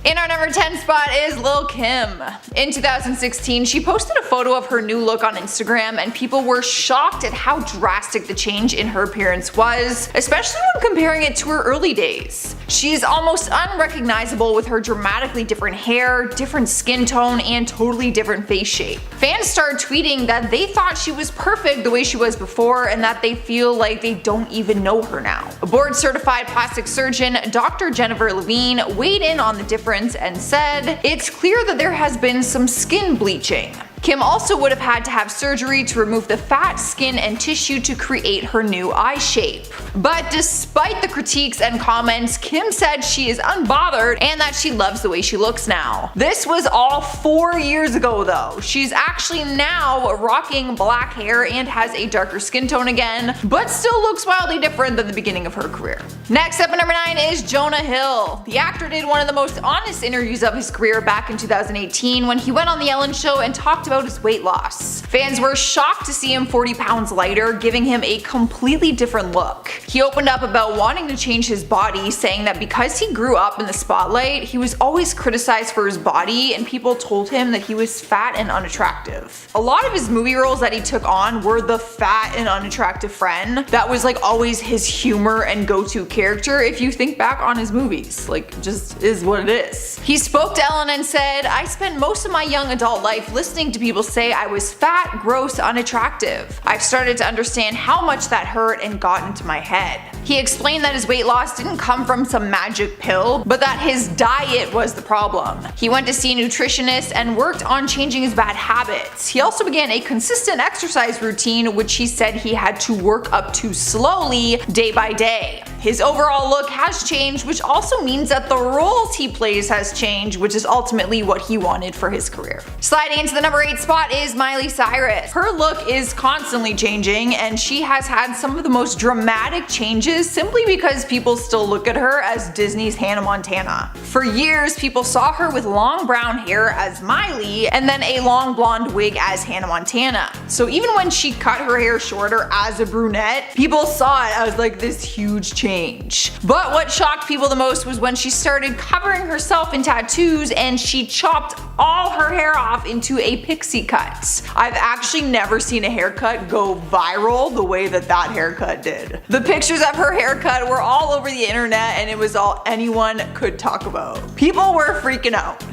In our number 10 spot is Lil Kim. In 2016, she posted a photo of her new look on Instagram, and people were shocked at how drastic the change in her appearance was, especially when comparing it to her early days. She's almost unrecognizable with her dramatically different hair, different skin tone, and totally different face shape. Fans started tweeting that they thought she was perfect the way she was before, and that they feel like they don't even know her now. A board-certified plastic surgeon, Dr. Jennifer Levine, weighed in on the difference and said, "It's clear that there has been some skin bleaching." Kim also would have had to have surgery to remove the fat, skin, and tissue to create her new eye shape. But despite the critiques and comments, Kim said she is unbothered and that she loves the way she looks now. This was all 4 years ago though. She's actually now rocking black hair and has a darker skin tone again, but still looks wildly different than the beginning of her career. Next up at number 9 is Jonah Hill. The actor did one of the most honest interviews of his career back in 2018 when he went on The Ellen Show and talked about his weight loss. Fans were shocked to see him 40 pounds lighter, giving him a completely different look. He opened up about wanting to change his body, saying that because he grew up in the spotlight, he was always criticized for his body and people told him that he was fat and unattractive. A lot of his movie roles that he took on were the fat and unattractive friend. That was like always his humor and go-to character if you think back on his movies. Like, just is what it is. He spoke to Ellen and said, "I spent most of my young adult life listening to people say I was fat, gross, unattractive. I've started to understand how much that hurt and got into my head." He explained that his weight loss didn't come from some magic pill, but that his diet was the problem. He went to see a nutritionist and worked on changing his bad habits. He also began a consistent exercise routine, which he said he had to work up to slowly, day by day. His overall look has changed, which also means that the roles he plays has changed, which is ultimately what he wanted for his career. Sliding into the number 8 spot is Miley Cyrus. Her look is constantly changing, and she has had some of the most dramatic changes simply because people still look at her as Disney's Hannah Montana. For years, people saw her with long brown hair as Miley, and then a long blonde wig as Hannah Montana. So even when she cut her hair shorter as a brunette, people saw it as like this huge change. But what shocked people the most was when she started covering herself in tattoos and she chopped all her hair off into a pixie cut. I've actually never seen a haircut go viral the way that that haircut did. The pictures of her haircut were all over the internet and it was all anyone could talk about. People were freaking out.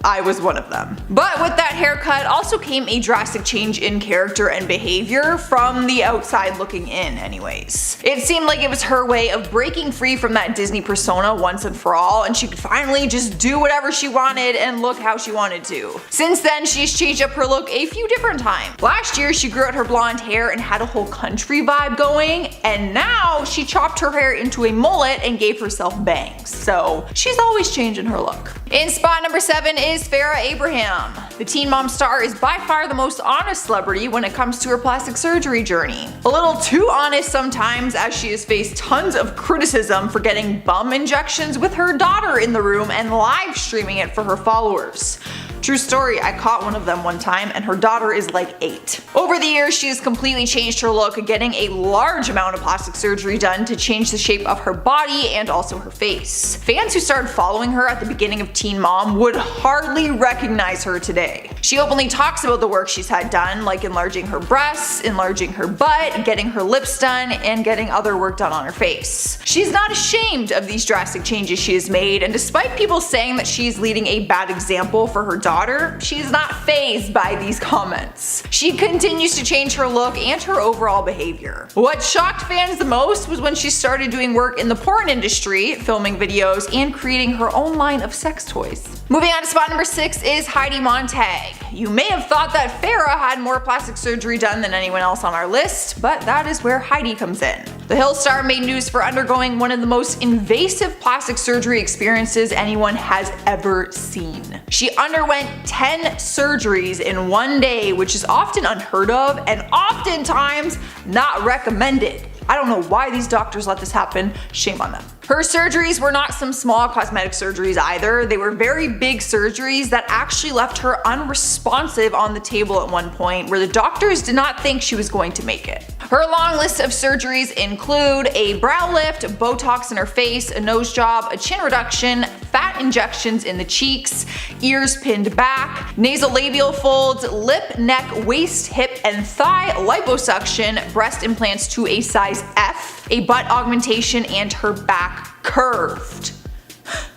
I was one of them. But with that haircut also came a drastic change in character and behavior from the outside looking in anyways. It seemed like it was her way of breaking free from that Disney persona once and for all, and she could finally just do whatever she wanted and look how she wanted to. Since then, she's changed up her look a few different times. Last year, she grew out her blonde hair and had a whole country vibe going, and now she chopped her hair into a mullet and gave herself bangs. So she's always changing her look. In spot number 7 is Farrah Abraham. The Teen Mom star is by far the most honest celebrity when it comes to her plastic surgery journey. A little too honest sometimes, as she has faced tons of criticism for getting bum injections with her daughter in the room and live streaming it for her followers. True story, I caught one of them one time and her daughter is like 8. Over the years, she has completely changed her look, getting a large amount of plastic surgery done to change the shape of her body and also her face. Fans who started following her at the beginning of Teen Mom would hardly recognize her today. She openly talks about the work she's had done, like enlarging her breasts, enlarging her butt, getting her lips done, and getting other work done on her face. She's not ashamed of these drastic changes she has made, and despite people saying that she's leading a bad example for her daughter, she's not fazed by these comments. She continues to change her look and her overall behavior. What shocked fans the most was when she started doing work in the porn industry, filming videos, and creating her own line of sex toys. Moving on to spot number 6 is Heidi Montag. You may have thought that Farrah had more plastic surgery done than anyone else on our list, but that is where Heidi comes in. The Hill star made news for undergoing one of the most invasive plastic surgery experiences anyone has ever seen. She underwent 10 surgeries in one day, which is often unheard of and oftentimes not recommended. I don't know why these doctors let this happen. Shame on them. Her surgeries were not some small cosmetic surgeries either. They were very big surgeries that actually left her unresponsive on the table at one point, where the doctors did not think she was going to make it. Her long list of surgeries include a brow lift, Botox in her face, a nose job, a chin reduction, fat fat injections in the cheeks, ears pinned back, nasolabial folds, lip, neck, waist, hip, and thigh liposuction, breast implants to a size F, a butt augmentation, and her back curved.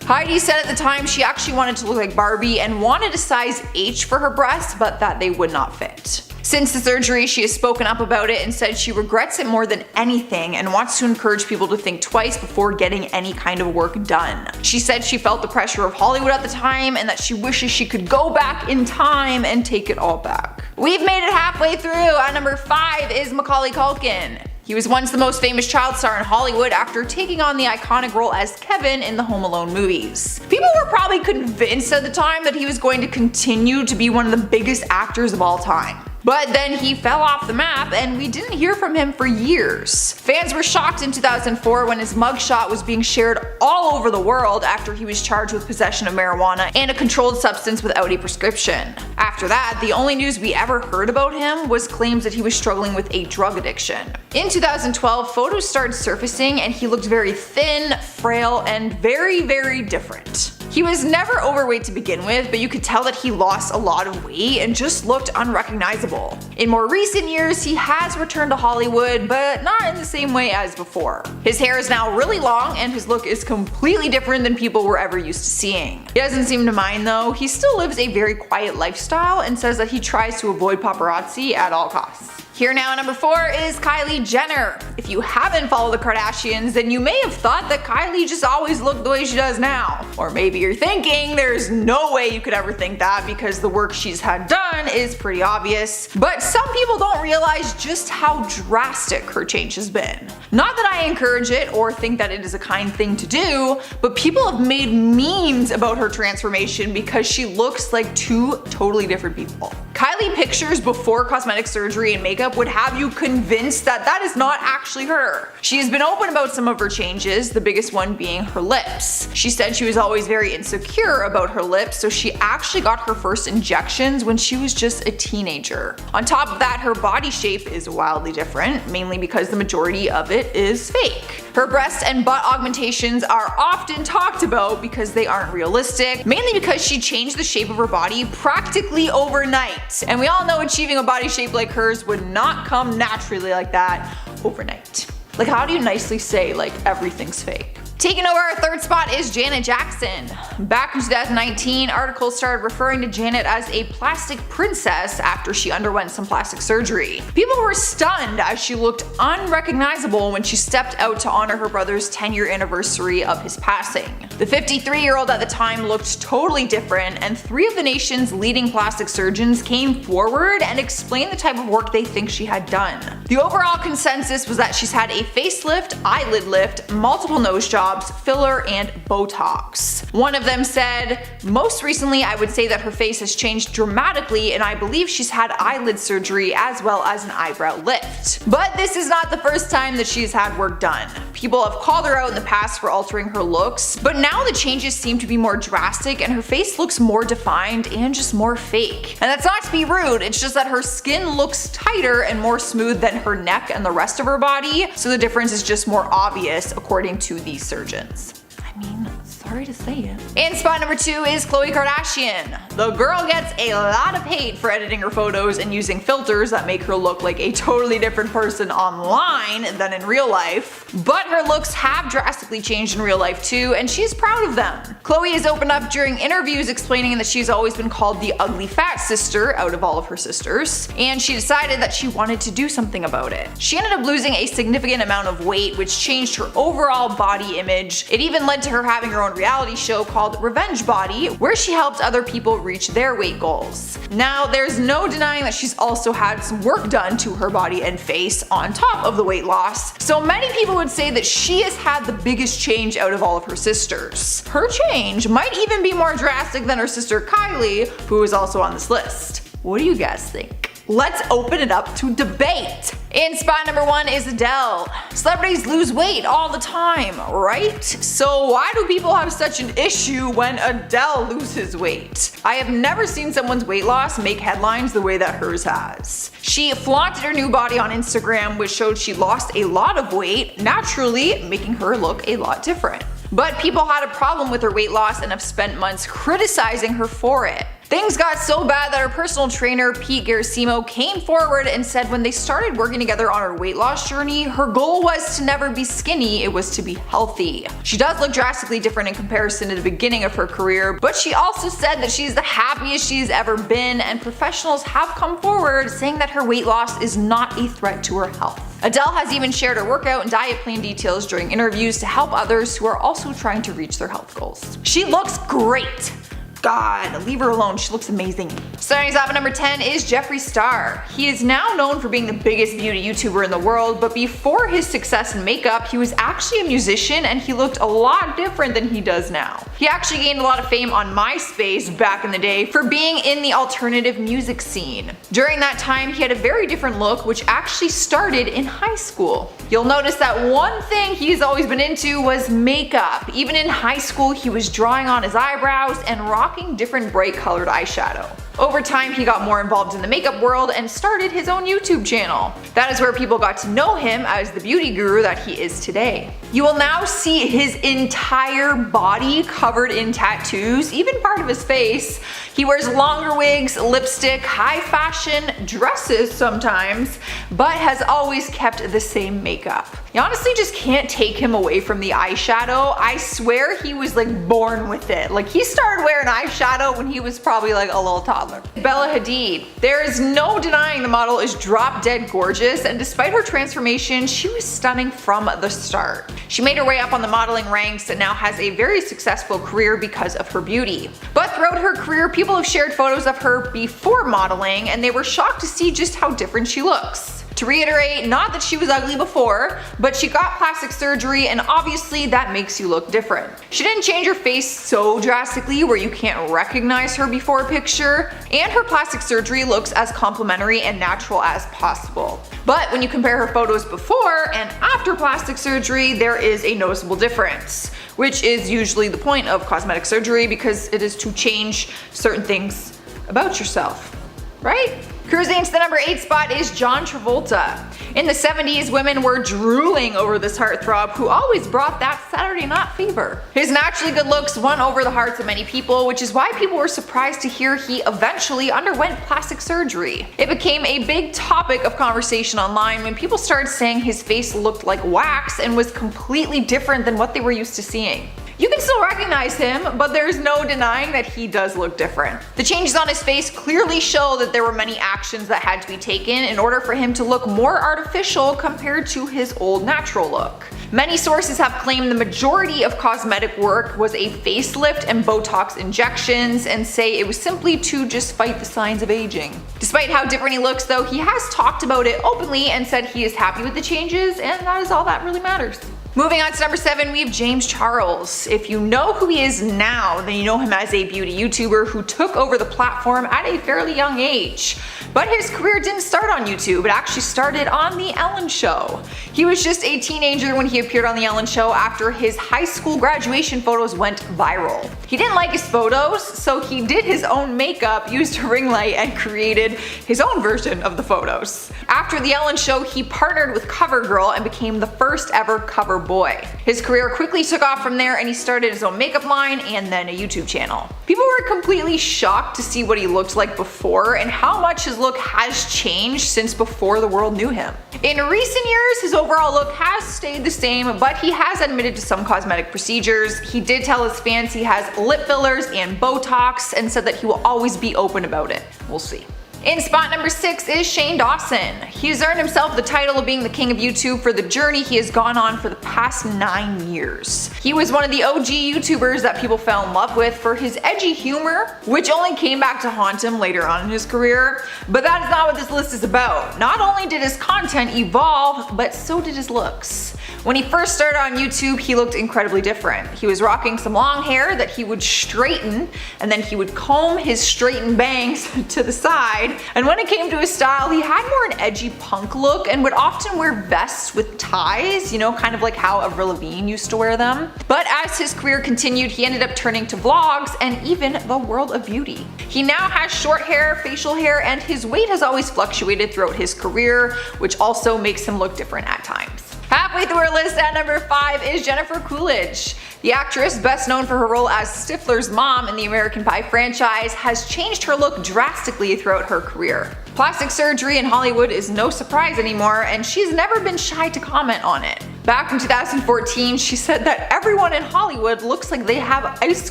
Heidi said at the time she actually wanted to look like Barbie and wanted a size H for her breasts, but that they would not fit. Since the surgery, she has spoken up about it and said she regrets it more than anything and wants to encourage people to think twice before getting any kind of work done. She said she felt the pressure of Hollywood at the time and that she wishes she could go back in time and take it all back. We've made it halfway through. At number 5 is Macaulay Culkin. He was once the most famous child star in Hollywood after taking on the iconic role as Kevin in the Home Alone movies. People were probably convinced at the time that he was going to continue to be one of the biggest actors of all time. But then he fell off the map and we didn't hear from him for years. Fans were shocked in 2004 when his mugshot was being shared all over the world after he was charged with possession of marijuana and a controlled substance without a prescription. After that, the only news we ever heard about him was claims that he was struggling with a drug addiction. In 2012, photos started surfacing and he looked very thin, frail, and very different. He was never overweight to begin with, but you could tell that he lost a lot of weight and just looked unrecognizable. In more recent years, he has returned to Hollywood, but not in the same way as before. His hair is now really long and his look is completely different than people were ever used to seeing. He doesn't seem to mind though. He still lives a very quiet lifestyle and says that he tries to avoid paparazzi at all costs. Here now at number 4 is Kylie Jenner. If you haven't followed the Kardashians, then you may have thought that Kylie just always looked the way she does now. Or maybe you're thinking there's no way you could ever think that because the work she's had done is pretty obvious. But some people don't realize just how drastic her change has been. Not that I encourage it or think that it is a kind thing to do, but people have made memes about her transformation because she looks like two totally different people. Kylie pictures before cosmetic surgery and makeup would have you convinced that that is not actually her. She has been open about some of her changes, the biggest one being her lips. She said she was always very insecure about her lips, so she actually got her first injections when she was just a teenager. On top of that, her body shape is wildly different, mainly because the majority of it is fake. Her breast and butt augmentations are often talked about because they aren't realistic, mainly because she changed the shape of her body practically overnight. And we all know achieving a body shape like hers would not come naturally like that overnight. Like, how do you nicely say like everything's fake? Taking over our third spot is Janet Jackson. Back in 2019, articles started referring to Janet as a plastic princess after she underwent some plastic surgery. People were stunned as she looked unrecognizable when she stepped out to honor her brother's 10-year anniversary of his passing. The 53-year-old at the time looked totally different, and 3 of the nation's leading plastic surgeons came forward and explained the type of work they think she had done. The overall consensus was that she's had a facelift, eyelid lift, multiple nose jobs, filler, and Botox. One of them said, "Most recently I would say that her face has changed dramatically and I believe she's had eyelid surgery as well as an eyebrow lift." But this is not the first time that she's had work done. People have called her out in the past for altering her looks, but now the changes seem to be more drastic and her face looks more defined and just more fake. And that's not to be rude, it's just that her skin looks tighter and more smooth than her neck and the rest of her body, so the difference is just more obvious according to these surgeons. I mean, sorry to say it. And spot number 2 is Khloe Kardashian. The girl gets a lot of hate for editing her photos and using filters that make her look like a totally different person online than in real life. But her looks have drastically changed in real life too, and she's proud of them. Khloe has opened up during interviews explaining that she's always been called the ugly fat sister out of all of her sisters, and she decided that she wanted to do something about it. She ended up losing a significant amount of weight, which changed her overall body image. It even led to her having her own reality show called Revenge Body, where she helped other people reach their weight goals. Now, there's no denying that she's also had some work done to her body and face on top of the weight loss, so many people would say that she has had the biggest change out of all of her sisters. Her change might even be more drastic than her sister Kylie, who is also on this list. What do you guys think? Let's open it up to debate. In spot number 1 is Adele. Celebrities lose weight all the time, right? So why do people have such an issue when Adele loses weight? I have never seen someone's weight loss make headlines the way that hers has. She flaunted her new body on Instagram, which showed she lost a lot of weight, naturally making her look a lot different. But people had a problem with her weight loss and have spent months criticizing her for it. Things got so bad that her personal trainer, Pete Garasimo, came forward and said when they started working together on her weight loss journey, her goal was to never be skinny, it was to be healthy. She does look drastically different in comparison to the beginning of her career, but she also said that she's the happiest she's ever been, and professionals have come forward saying that her weight loss is not a threat to her health. Adele has even shared her workout and diet plan details during interviews to help others who are also trying to reach their health goals. She looks great! God, leave her alone, she looks amazing. Starting us off at number 10 is Jeffree Star. He is now known for being the biggest beauty YouTuber in the world, but before his success in makeup, he was actually a musician and he looked a lot different than he does now. He actually gained a lot of fame on MySpace back in the day for being in the alternative music scene. During that time, he had a very different look, which actually started in high school. You'll notice that one thing he's always been into was makeup. Even in high school, he was drawing on his eyebrows and rocking different bright colored eyeshadow. Over time, he got more involved in the makeup world and started his own YouTube channel. That is where people got to know him as the beauty guru that he is today. You will now see his entire body covered in tattoos, even part of his face. He wears longer wigs, lipstick, high fashion, dresses sometimes, but has always kept the same makeup. You honestly just can't take him away from the eyeshadow. I swear he was like born with it. Like he started wearing eyeshadow when he was probably like a little toddler. Bella Hadid. There is no denying the model is drop dead gorgeous, and despite her transformation, she was stunning from the start. She made her way up on the modeling ranks and now has a very successful career because of her beauty. But throughout her career, people have shared photos of her before modeling and they were shocked to see just how different she looks. To reiterate, not that she was ugly before, but she got plastic surgery and obviously that makes you look different. She didn't change her face so drastically where you can't recognize her before a picture, and her plastic surgery looks as complimentary and natural as possible. But when you compare her photos before and after plastic surgery, there is a noticeable difference, which is usually the point of cosmetic surgery because it is to change certain things about yourself, right? Cruising to the number 8 spot is John Travolta. In the 70s, women were drooling over this heartthrob who always brought that Saturday night fever. His naturally good looks won over the hearts of many people, which is why people were surprised to hear he eventually underwent plastic surgery. It became a big topic of conversation online when people started saying his face looked like wax and was completely different than what they were used to seeing. You can still recognize him, but there's no denying that he does look different. The changes on his face clearly show that there were many actions that had to be taken in order for him to look more artificial compared to his old natural look. Many sources have claimed the majority of cosmetic work was a facelift and Botox injections and say it was simply to just fight the signs of aging. Despite how different he looks though, he has talked about it openly and said he is happy with the changes, and that is all that really matters. Moving on to number 7, we have James Charles. If you know who he is now, then you know him as a beauty YouTuber who took over the platform at a fairly young age. But his career didn't start on YouTube, it actually started on The Ellen Show. He was just a teenager when he appeared on The Ellen Show after his high school graduation photos went viral. He didn't like his photos, so he did his own makeup, used a ring light, and created his own version of the photos. After The Ellen Show, he partnered with CoverGirl and became the first ever cover boy. His career quickly took off from there and he started his own makeup line and then a YouTube channel. People were completely shocked to see what he looked like before and how much his look has changed since before the world knew him. In recent years, his overall look has stayed the same, but he has admitted to some cosmetic procedures. He did tell his fans he has lip fillers and Botox and said that he will always be open about it. We'll see. In spot number 6 is Shane Dawson. He's earned himself the title of being the king of YouTube for the journey he has gone on for the past 9 years. He was one of the OG YouTubers that people fell in love with for his edgy humor, which only came back to haunt him later on in his career. But that is not what this list is about. Not only did his content evolve, but so did his looks. When he first started on YouTube, he looked incredibly different. He was rocking some long hair that he would straighten, and then he would comb his straightened bangs to the side. And when it came to his style, he had more an edgy punk look and would often wear vests with ties, you know, kind of like how Avril Lavigne used to wear them. But as his career continued, he ended up turning to vlogs and even the world of beauty. He now has short hair, facial hair, and his weight has always fluctuated throughout his career, which also makes him look different at times. Halfway through our list at number 5 is Jennifer Coolidge. The actress, best known for her role as Stifler's mom in the American Pie franchise, has changed her look drastically throughout her career. Plastic surgery in Hollywood is no surprise anymore, and she's never been shy to comment on it. Back in 2014, she said that everyone in Hollywood looks like they have ice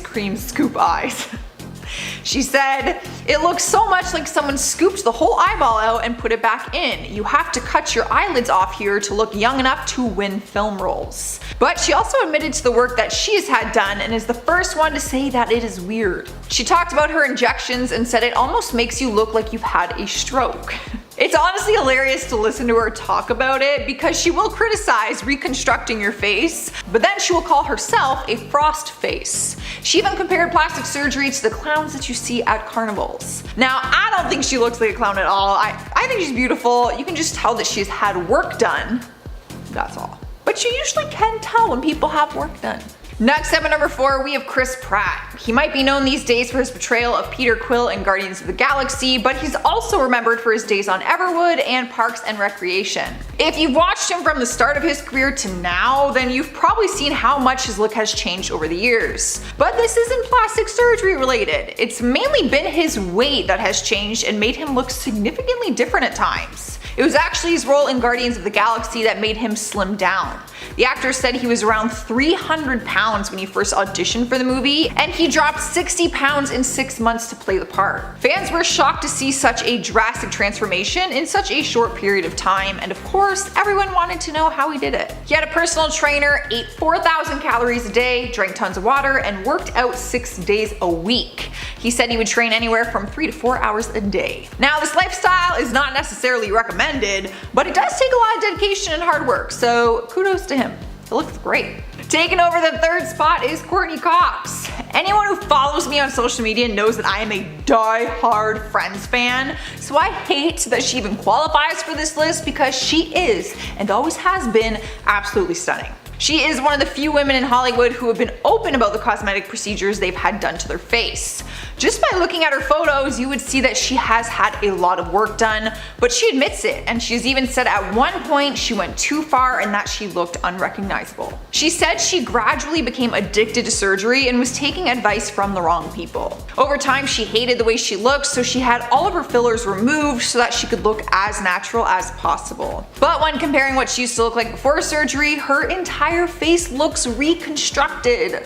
cream scoop eyes. She said, "It looks so much like someone scooped the whole eyeball out and put it back in. You have to cut your eyelids off here to look young enough to win film roles." But she also admitted to the work that she's had done and is the first one to say that it is weird. She talked about her injections and said it almost makes you look like you've had a stroke. It's honestly hilarious to listen to her talk about it because she will criticize reconstructing your face, but then she will call herself a frost face. She even compared plastic surgery to the clowns that you see at carnivals. Now, I don't think she looks like a clown at all. I think she's beautiful. You can just tell that she's had work done. That's all. But you usually can tell when people have work done. Next up at number 4, we have Chris Pratt. He might be known these days for his portrayal of Peter Quill in Guardians of the Galaxy, but he's also remembered for his days on Everwood and Parks and Recreation. If you've watched him from the start of his career to now, then you've probably seen how much his look has changed over the years. But this isn't plastic surgery related. It's mainly been his weight that has changed and made him look significantly different at times. It was actually his role in Guardians of the Galaxy that made him slim down. The actor said he was around 300 pounds when he first auditioned for the movie, and he dropped 60 pounds in 6 months to play the part. Fans were shocked to see such a drastic transformation in such a short period of time, and of course, everyone wanted to know how he did it. He had a personal trainer, ate 4,000 calories a day, drank tons of water, and worked out 6 days a week. He said he would train anywhere from 3 to 4 hours a day. Now, this lifestyle is not necessarily recommended, but it does take a lot of dedication and hard work, so kudos to him. It looks great. Taking over the 3rd spot is Courtney Cox. Anyone who follows me on social media knows that I am a die-hard Friends fan, so I hate that she even qualifies for this list because she is, and always has been, absolutely stunning. She is one of the few women in Hollywood who have been open about the cosmetic procedures they've had done to their face. Just by looking at her photos, you would see that she has had a lot of work done, but she admits it, and she's even said at one point she went too far and that she looked unrecognizable. She said she gradually became addicted to surgery and was taking advice from the wrong people. Over time, she hated the way she looked, so she had all of her fillers removed so that she could look as natural as possible. But when comparing what she used to look like before surgery, her entire face looks reconstructed.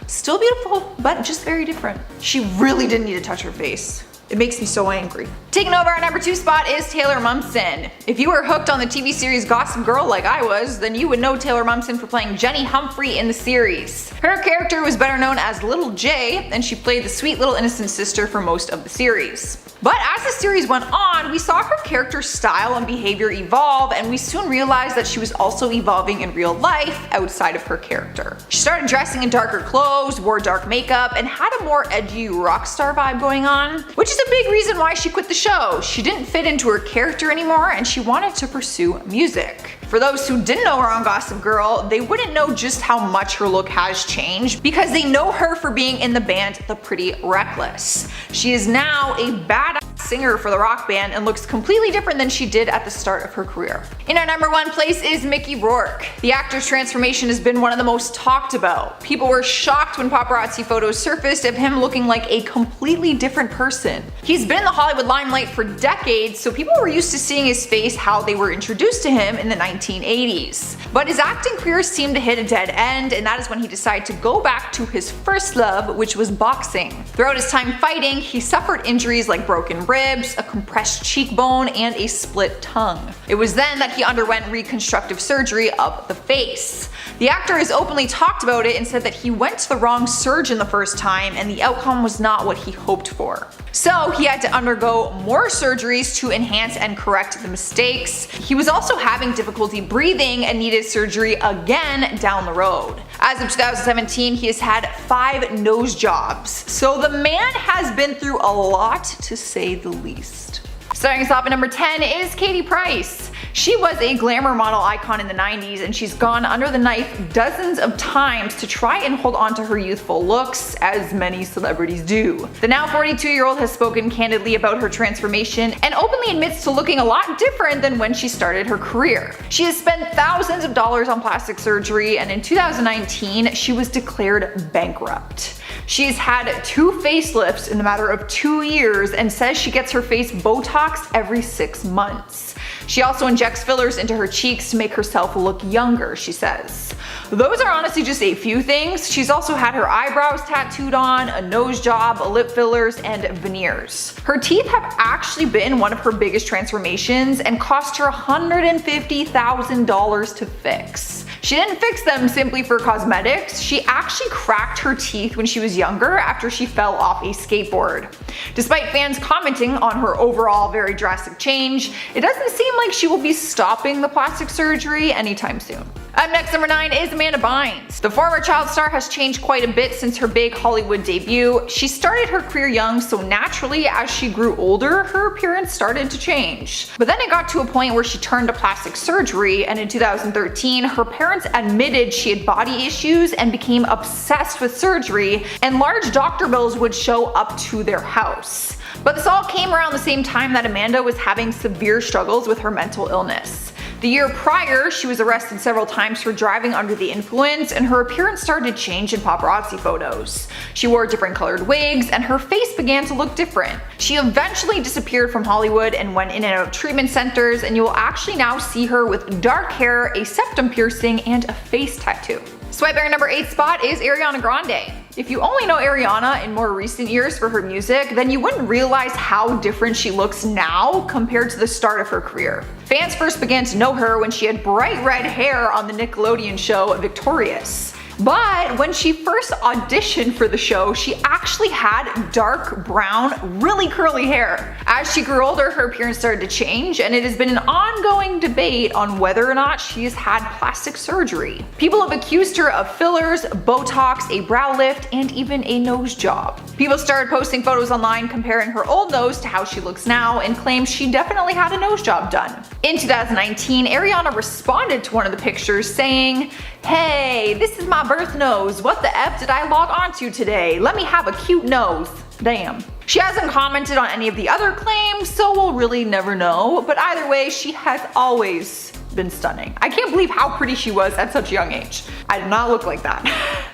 Still beautiful, but just very different. She really didn't need to touch her face. It makes me so angry. Taking over our number 2 spot is Taylor Momsen. If you were hooked on the TV series Gossip Girl like I was, then you would know Taylor Momsen for playing Jenny Humphrey in the series. Her character was better known as Little J, and she played the sweet little innocent sister for most of the series. But as the series went on, we saw her character style and behavior evolve, and we soon realized that she was also evolving in real life outside of her character. She started dressing in darker clothes, wore dark makeup, and had a more edgy rock star vibe going on, which is a big reason why she quit the show. She didn't fit into her character anymore, and she wanted to pursue music. For those who didn't know her on Gossip Girl, they wouldn't know just how much her look has changed because they know her for being in the band The Pretty Reckless. She is now a badass singer for the rock band and looks completely different than she did at the start of her career. In our number 1 place is Mickey Rourke. The actor's transformation has been one of the most talked about. People were shocked when paparazzi photos surfaced of him looking like a completely different person. He's been in the Hollywood limelight for decades, so people were used to seeing his face how they were introduced to him in the 1980s. But his acting career seemed to hit a dead end, and that is when he decided to go back to his first love, which was boxing. Throughout his time fighting, he suffered injuries like broken ribs, a compressed cheekbone, and a split tongue. It was then that he underwent reconstructive surgery of the face. The actor has openly talked about it and said that he went to the wrong surgeon the first time and the outcome was not what he hoped for. So he had to undergo more surgeries to enhance and correct the mistakes. He was also having difficulty breathing and needed surgery again down the road. As of 2017, he has had 5 nose jobs. So the man has been through a lot, to say the least. Starting us off at number 10 is Katie Price. She was a glamour model icon in the 90s, and she's gone under the knife dozens of times to try and hold on to her youthful looks, as many celebrities do. The now 42-year-old has spoken candidly about her transformation and openly admits to looking a lot different than when she started her career. She has spent thousands of dollars on plastic surgery, and in 2019, she was declared bankrupt. She's had 2 facelifts in the matter of 2 years and says she gets her face Botox every 6 months. She also injects fillers into her cheeks to make herself look younger, she says. Those are honestly just a few things. She's also had her eyebrows tattooed on, a nose job, lip fillers, and veneers. Her teeth have actually been one of her biggest transformations and cost her $150,000 to fix. She didn't fix them simply for cosmetics. She actually cracked her teeth when she was younger after she fell off a skateboard. Despite fans commenting on her overall very drastic change, it doesn't seem like she will be stopping the plastic surgery anytime soon. Up next, number 9 is Amanda Bynes. The former child star has changed quite a bit since her big Hollywood debut. She started her career young, so naturally as she grew older, her appearance started to change. But then it got to a point where she turned to plastic surgery, and in 2013, her parents admitted she had body issues and became obsessed with surgery, and large doctor bills would show up to their house. But this all came around the same time that Amanda was having severe struggles with her mental illness. The year prior, she was arrested several times for driving under the influence, and her appearance started to change in paparazzi photos. She wore different colored wigs, and her face began to look different. She eventually disappeared from Hollywood and went in and out of treatment centers, and you will actually now see her with dark hair, a septum piercing, and a face tattoo. Swiping our number 8 spot is Ariana Grande. If you only know Ariana in more recent years for her music, then you wouldn't realize how different she looks now compared to the start of her career. Fans first began to know her when she had bright red hair on the Nickelodeon show Victorious. But when she first auditioned for the show, she actually had dark brown, really curly hair. As she grew older, her appearance started to change, and it has been an ongoing debate on whether or not she has had plastic surgery. People have accused her of fillers, Botox, a brow lift, and even a nose job. People started posting photos online comparing her old nose to how she looks now and claim she definitely had a nose job done. In 2019, Ariana responded to one of the pictures saying, "Hey, this is my birth nose. What the F did I log onto today? Let me have a cute nose." Damn. She hasn't commented on any of the other claims, so we'll really never know, but either way, she has always been stunning. I can't believe how pretty she was at such a young age. I did not look like that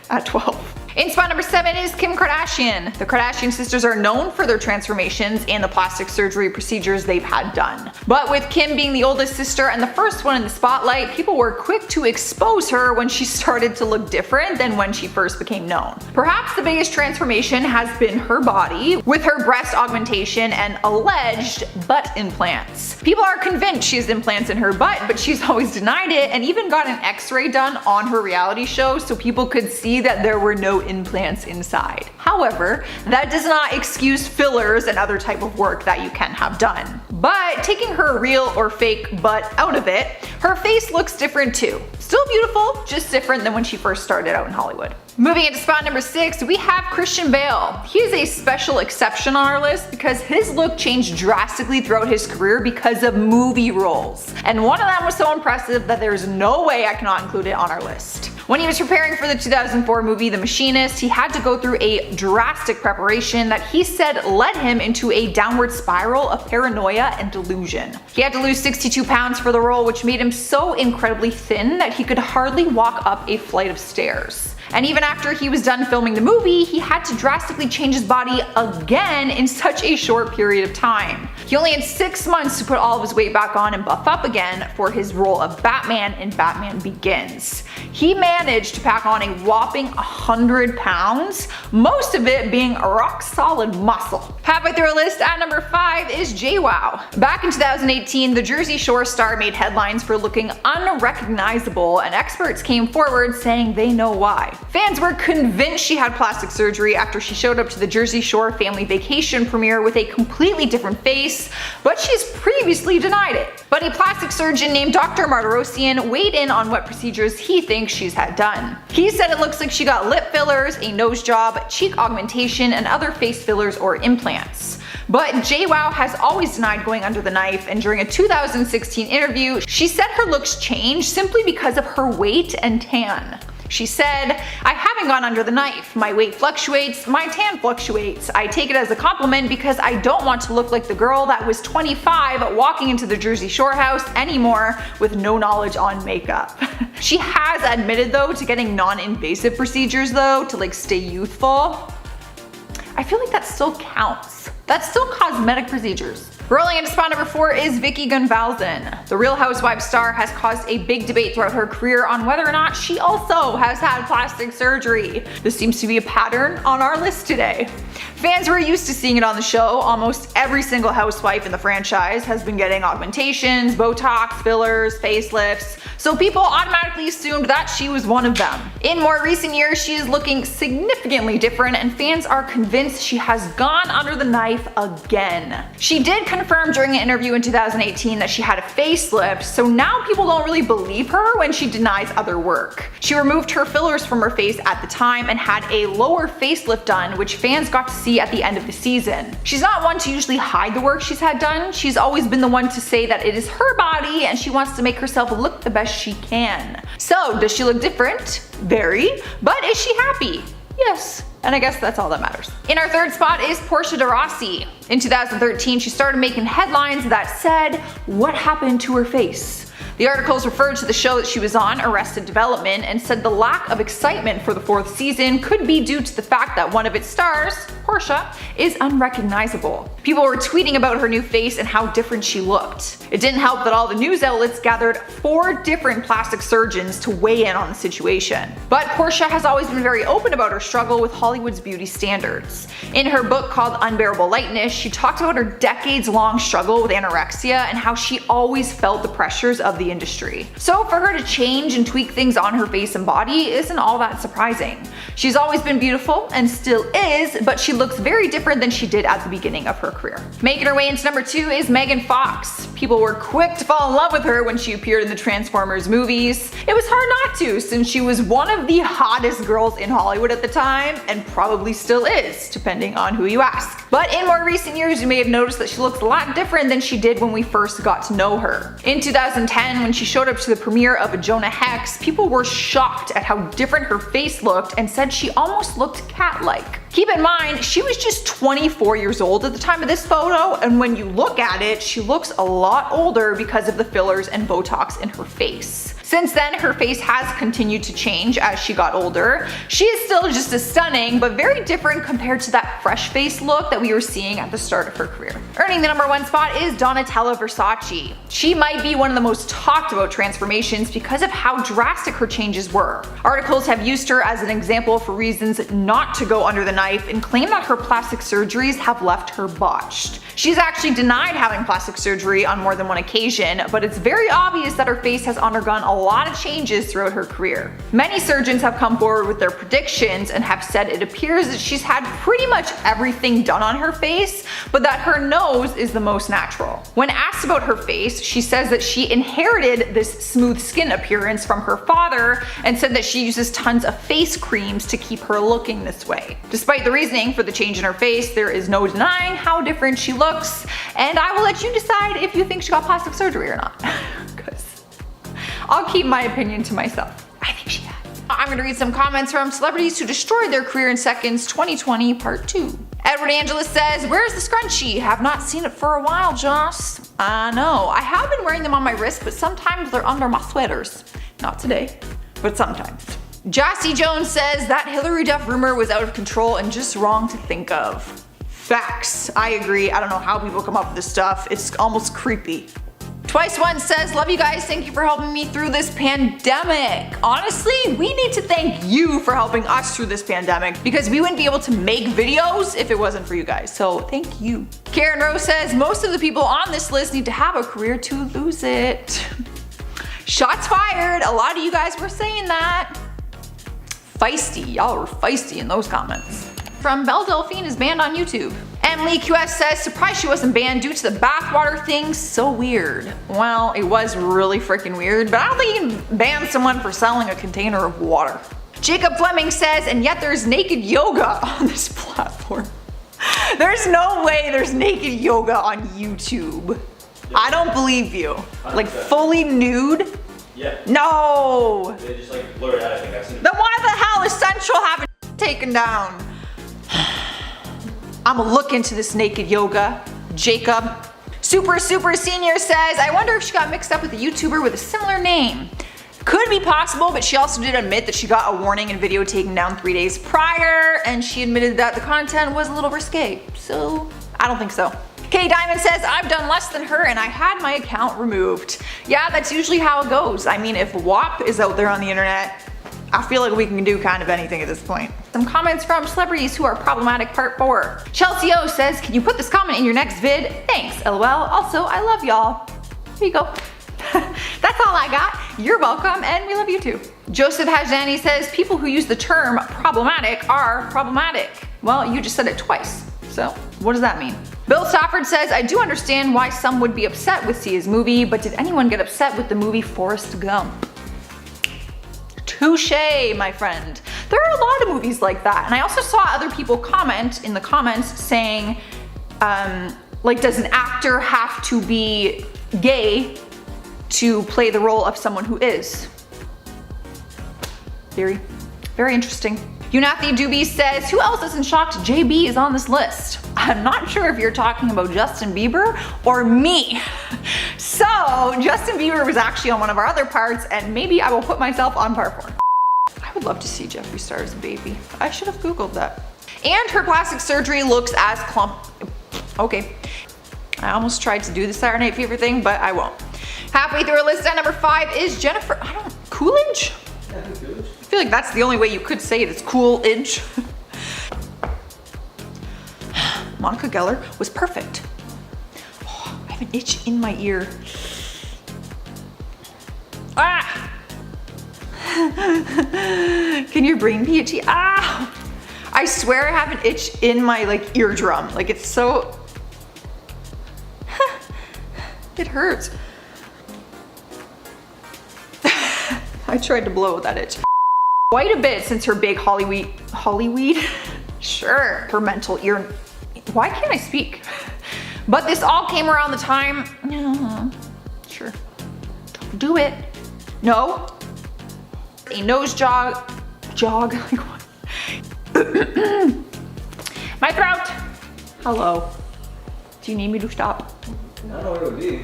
at 12. In spot number 7 is Kim Kardashian. The Kardashian sisters are known for their transformations and the plastic surgery procedures they've had done. But with Kim being the oldest sister and the first one in the spotlight, people were quick to expose her when she started to look different than when she first became known. Perhaps the biggest transformation has been her body, with her breast augmentation and alleged butt implants. People are convinced she has implants in her butt, but she's always denied it and even got an x-ray done on her reality show so people could see that there were no implants inside. However, that does not excuse fillers and other type of work that you can have done. But taking her real or fake butt out of it, her face looks different too. Still beautiful, just different than when she first started out in Hollywood. Moving into spot number 6, we have Christian Bale. He is a special exception on our list because his look changed drastically throughout his career because of movie roles. And one of them was so impressive that there's no way I cannot include it on our list. When he was preparing for the 2004 movie The Machinist, he had to go through a drastic preparation that he said led him into a downward spiral of paranoia and delusion. He had to lose 62 pounds for the role, which made him so incredibly thin that he could hardly walk up a flight of stairs. And even after he was done filming the movie, he had to drastically change his body again in such a short period of time. He only had 6 months to put all of his weight back on and buff up again for his role of Batman in Batman Begins. He managed to pack on a whopping 100 pounds, most of it being rock solid muscle. Halfway through our list at number 5 is JWoww. Back in 2018, the Jersey Shore star made headlines for looking unrecognizable, and experts came forward saying they know why. Fans were convinced she had plastic surgery after she showed up to the Jersey Shore family vacation premiere with a completely different face, but she's previously denied it. But a plastic surgeon named Dr. Martirosyan weighed in on what procedures he thinks she's had done. He said it looks like she got lip fillers, a nose job, cheek augmentation, and other face fillers or implants. But JWoww has always denied going under the knife, and during a 2016 interview, she said her looks changed simply because of her weight and tan. She said, "I haven't gone under the knife. My weight fluctuates, my tan fluctuates. I take it as a compliment because I don't want to look like the girl that was 25 walking into the Jersey Shore house anymore with no knowledge on makeup." She has admitted though to getting non-invasive procedures though to like stay youthful. I feel like that still counts. That's still cosmetic procedures. Rolling into spot number 4 is Vicki Gunvalson. The Real Housewives star has caused a big debate throughout her career on whether or not she also has had plastic surgery. This seems to be a pattern on our list today. Fans were used to seeing it on the show. Almost every single housewife in the franchise has been getting augmentations, Botox, fillers, facelifts, so people automatically assumed that she was one of them. In more recent years, she is looking significantly different, and fans are convinced she has gone under the knife again. She did confirm during an interview in 2018 that she had a facelift, so now people don't really believe her when she denies other work. She removed her fillers from her face at the time and had a lower facelift done, which fans got to see at the end of the season. She's not one to usually hide the work she's had done. She's always been the one to say that it is her body and she wants to make herself look the best she can. So does she look different? Very. But is she happy? Yes. And I guess that's all that matters. In our third spot is Portia de Rossi. In 2013, she started making headlines that said, "What happened to her face?" The articles referred to the show that she was on, Arrested Development, and said the lack of excitement for the 4th season could be due to the fact that one of its stars, Portia, is unrecognizable. People were tweeting about her new face and how different she looked. It didn't help that all the news outlets gathered 4 different plastic surgeons to weigh in on the situation. But Portia has always been very open about her struggle with Hollywood's beauty standards. In her book called Unbearable Lightness, she talked about her decades-long struggle with anorexia and how she always felt the pressures of the industry. So for her to change and tweak things on her face and body isn't all that surprising. She's always been beautiful and still is, but she looks very different than she did at the beginning of her career. Making her way into number 2 is Megan Fox. People were quick to fall in love with her when she appeared in the Transformers movies. It was hard not to, since she was one of the hottest girls in Hollywood at the time, and probably still is, depending on who you ask. But in more recent years, you may have noticed that she looks a lot different than she did when we first got to know her. In 2010, when she showed up to the premiere of Jonah Hex, people were shocked at how different her face looked and said she almost looked cat-like. Keep in mind, she was just 24 years old at the time of this photo, and when you look at it, she looks a lot older because of the fillers and Botox in her face. Since then, her face has continued to change as she got older. She is still just as stunning, but very different compared to that fresh face look that we were seeing at the start of her career. Earning the number 1 spot is Donatella Versace. She might be one of the most talked about transformations because of how drastic her changes were. Articles have used her as an example for reasons not to go under the knife and claim that her plastic surgeries have left her botched. She's actually denied having plastic surgery on more than one occasion, but it's very obvious that her face has undergone a lot of changes throughout her career. Many surgeons have come forward with their predictions and have said it appears that she's had pretty much everything done on her face, but that her nose is the most natural. When asked about her face, she says that she inherited this smooth skin appearance from her father and said that she uses tons of face creams to keep her looking this way. Despite the reasoning for the change in her face, there is no denying how different she looks, and I will let you decide if you think she got plastic surgery or not. Because I'll keep my opinion to myself. I think she had. I'm gonna read some comments from celebrities who destroyed their career in seconds 2020 part 2. Edward Angeles says, "Where's the scrunchie? Have not seen it for a while, Joss." I know. I have been wearing them on my wrist, but sometimes they're under my sweaters. Not today, but sometimes. Jossie Jones says, "That Hillary Duff rumor was out of control and just wrong to think of." Facts. I agree. I don't know how people come up with this stuff. It's almost creepy. Twice One says, "Love you guys, thank you for helping me through this pandemic." Honestly, we need to thank you for helping us through this pandemic because we wouldn't be able to make videos if it wasn't for you guys, so thank you. Karen Rose says, "Most of the people on this list need to have a career to lose it." Shots fired. A lot of you guys were saying that. Feisty, y'all were feisty in those comments. From Belle Delphine is banned on YouTube. Emily QS says, surprised she wasn't banned due to the bathwater thing, so weird. Well, it was really freaking weird, but I don't think you can ban someone for selling a container of water. Jacob Fleming says, and yet there's naked yoga on this platform. There's no way there's naked yoga on YouTube. Yeah. I don't believe you. 100%. Like fully nude? Yeah. No. They just like blur it out, I think I've seen it. Then why the hell is Central having taken down? I'm gonna look into this naked yoga, Jacob. Super Senior says, I wonder if she got mixed up with a YouTuber with a similar name. Could be possible, but she also did admit that she got a warning and video taken down 3 days prior, and she admitted that the content was a little risque, so I don't think so. Kay Diamond says, I've done less than her and I had my account removed. Yeah, that's usually how it goes. I mean, if WAP is out there on the internet, I feel like we can do kind of anything at this point. Some comments from celebrities who are problematic, part 4. Chelsea O says, can you put this comment in your next vid? Thanks, LOL. Also, I love y'all. Here you go. That's all I got. You're welcome, and we love you too. Joseph Hajani says, people who use the term problematic are problematic. Well, you just said it twice, so what does that mean? Bill Stafford says, I do understand why some would be upset with Sia's movie, but did anyone get upset with the movie Forrest Gump? Touche, my friend. There are a lot of movies like that, and I also saw other people comment in the comments saying, like, does an actor have to be gay to play the role of someone who is? Very interesting. Unathi Doobie says, who else isn't shocked JB is on this list? I'm not sure if you're talking about Justin Bieber or me. So Justin Bieber was actually on one of our other parts, and maybe I will put myself on part 4. I would love to see Jeffree Star's baby. I should have Googled that. And her plastic surgery looks as okay. I almost tried to do the Saturday Night Fever thing, but I won't. Halfway through our list at number 5 is Jennifer, Coolidge? Yeah, Coolidge. I feel like that's the only way you could say it, it's Coolidge. Monica Geller was perfect. Oh, I have an itch in my ear. Ah! Can your brain be itchy? Ah! I swear I have an itch in my eardrum. Like it's so, it hurts. I tried to blow with that itch. Quite a bit since her big Hollyweed? Sure, her mental ear. Why can't I speak? But this all came around the time, sure. Don't do it. No. A nose jog, like what? My throat. Hello. Do you need me to stop? I don't know what it would be.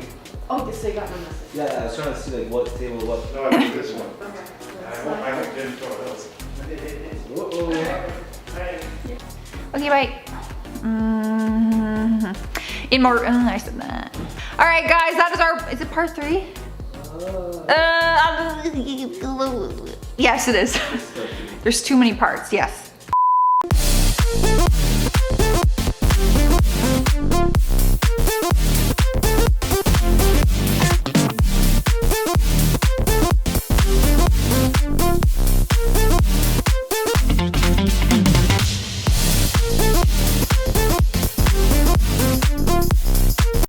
Oh, so you got my message. Yeah, I was trying to see like what table, what. No, I think this one. Okay. I didn't throw those. Okay, bye. In more, I said that. All right, guys, that is is it part 3? Yes, it is. There's too many parts, yes.